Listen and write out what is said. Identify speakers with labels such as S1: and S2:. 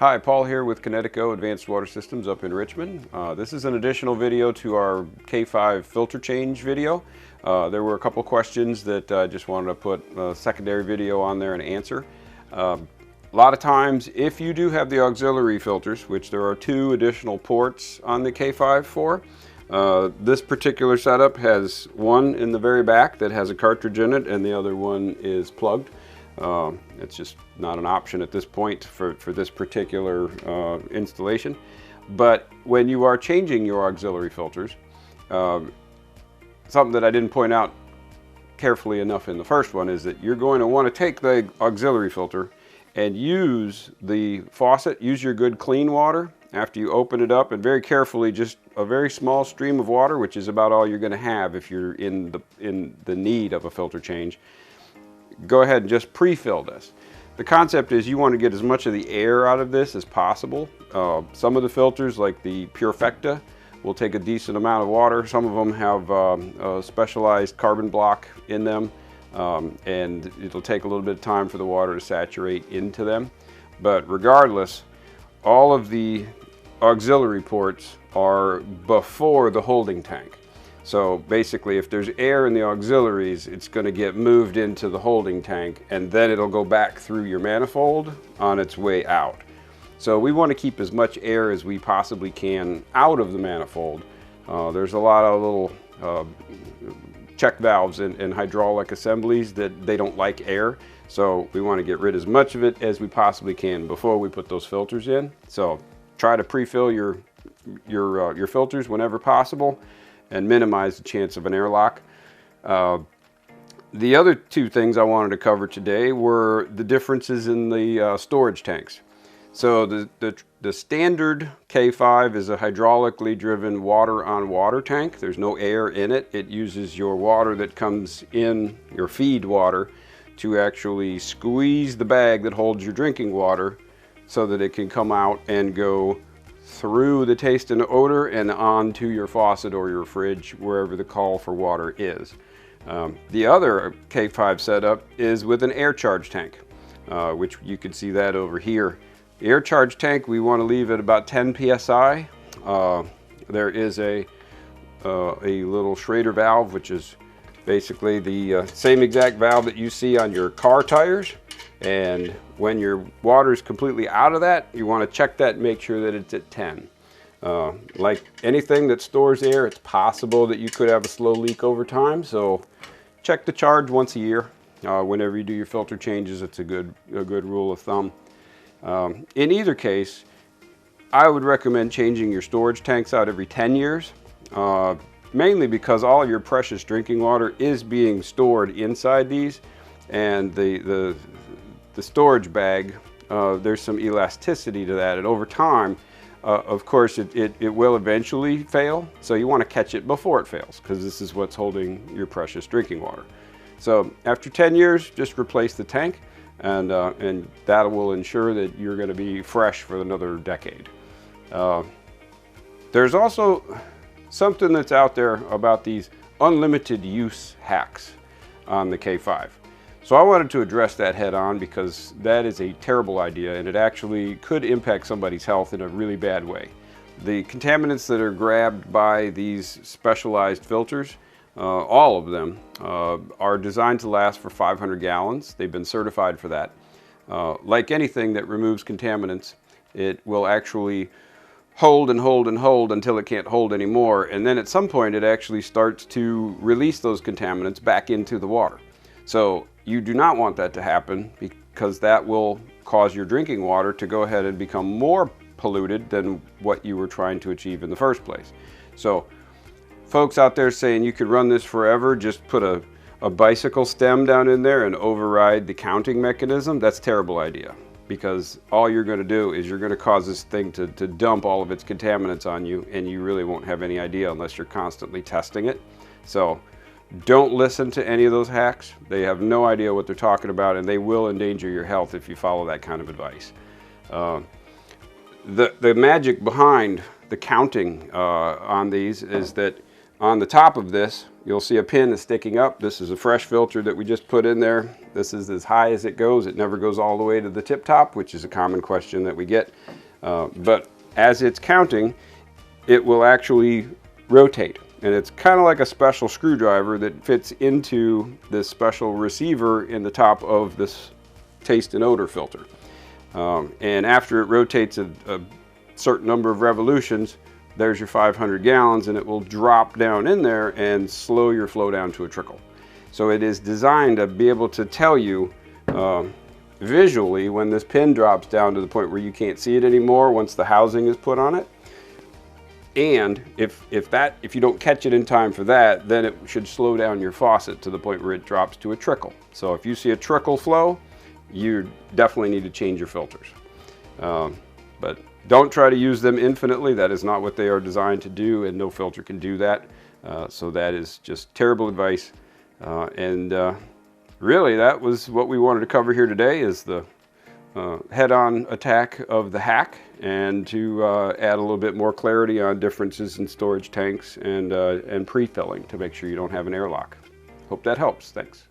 S1: Hi, Paul here with Kinetico Advanced Water Systems up in Richmond. This is an additional video to our K5 filter change video. There were a couple questions that I just wanted to put a secondary video on there and answer. A lot of times, if you do have the auxiliary filters, which there are 2 additional ports on the K5 for, this particular setup has one in the very back that has a cartridge in it, and the other one is plugged. It's just not an option at this point for this particular installation. But when you are changing your auxiliary filters, something that I didn't point out carefully enough in the first one is that you're going to want to take the auxiliary filter and use the faucet, use your good clean water after you open it up, and very carefully, just a very small stream of water, which is about all you're going to have if you're in the need of a filter change. Go ahead and just pre-fill this. The concept is you want to get as much of the air out of this as possible. Some of the filters, like the Purefecta, will take a decent amount of water. Some of them have a specialized carbon block in them, and it'll take a little bit of time for the water to saturate into them. But regardless, all of the auxiliary ports are before the holding tank. So basically, if there's air in the auxiliaries, it's going to get moved into the holding tank, and then it'll go back through your manifold on its way out. So we want to keep as much air as we possibly can out of the manifold. There's a lot of little check valves and hydraulic assemblies that they don't like air. So we want to get rid of as much of it as we possibly can before we put those filters in. So try to pre-fill your filters whenever possible, and minimize the chance of an airlock. The other 2 things I wanted to cover today were the differences in the storage tanks. So the standard K5 is a hydraulically driven water-on-water tank. There's no air in it. It uses your water that comes in, your feed water, to actually squeeze the bag that holds your drinking water so that it can come out and go through the taste and odor and onto your faucet or your fridge, wherever the call for water is. The other K5 setup is with an air charge tank, which you can see that over here. The air charge tank, we want to leave at about 10 psi. There is a little Schrader valve, which is basically the same exact valve that you see on your car tires. And when your water is completely out of that, you want to check that and make sure that it's at 10. Like anything that stores air, it's possible that you could have a slow leak over time. So check the charge once a year. Whenever you do your filter changes, it's a good rule of thumb. In either case, I would recommend changing your storage tanks out every 10 years. Mainly because all of your precious drinking water is being stored inside these, and the storage bag, there's some elasticity to that, and over time, of course, it will eventually fail. So you want to catch it before it fails, because this is what's holding your precious drinking water. So after 10 years, just replace the tank, and that will ensure that you're going to be fresh for another decade. There's also something that's out there about these unlimited use hacks on the K5. So I wanted to address that head on, because that is a terrible idea, and it actually could impact somebody's health in a really bad way. The contaminants that are grabbed by these specialized filters, all of them, are designed to last for 500 gallons. They've been certified for that. Like anything that removes contaminants, it will actually hold and hold and hold until it can't hold anymore, and then at some point it actually starts to release those contaminants back into the water. So you do not want that to happen, because that will cause your drinking water to go ahead and become more polluted than what you were trying to achieve in the first place. So folks out there saying you could run this forever, just put a bicycle stem down in there and override the counting mechanism, that's a terrible idea. Because all you're going to do is you're going to cause this thing to dump all of its contaminants on you, and you really won't have any idea unless you're constantly testing it. So don't listen to any of those hacks. They have no idea what they're talking about, and they will endanger your health if you follow that kind of advice. The magic behind the counting on these is that on the top of this, you'll see a pin is sticking up. This is a fresh filter that we just put in there. This is as high as it goes. It never goes all the way to the tip top, which is a common question that we get. But as it's counting, it will actually rotate. And it's kind of like a special screwdriver that fits into this special receiver in the top of this taste and odor filter. And after it rotates a certain number of revolutions, there's your 500 gallons, and it will drop down in there and slow your flow down to a trickle. So it is designed to be able to tell you visually when this pin drops down to the point where you can't see it anymore once the housing is put on it. And if you don't catch it in time for that, then it should slow down your faucet to the point where it drops to a trickle. So if you see a trickle flow, you definitely need to change your filters. But don't try to use them infinitely. That is not what they are designed to do, and no filter can do that. So that is just terrible advice. Really, that was what we wanted to cover here today, is the head-on attack of the hack, and to add a little bit more clarity on differences in storage tanks and pre-filling to make sure you don't have an airlock. Hope that helps. Thanks.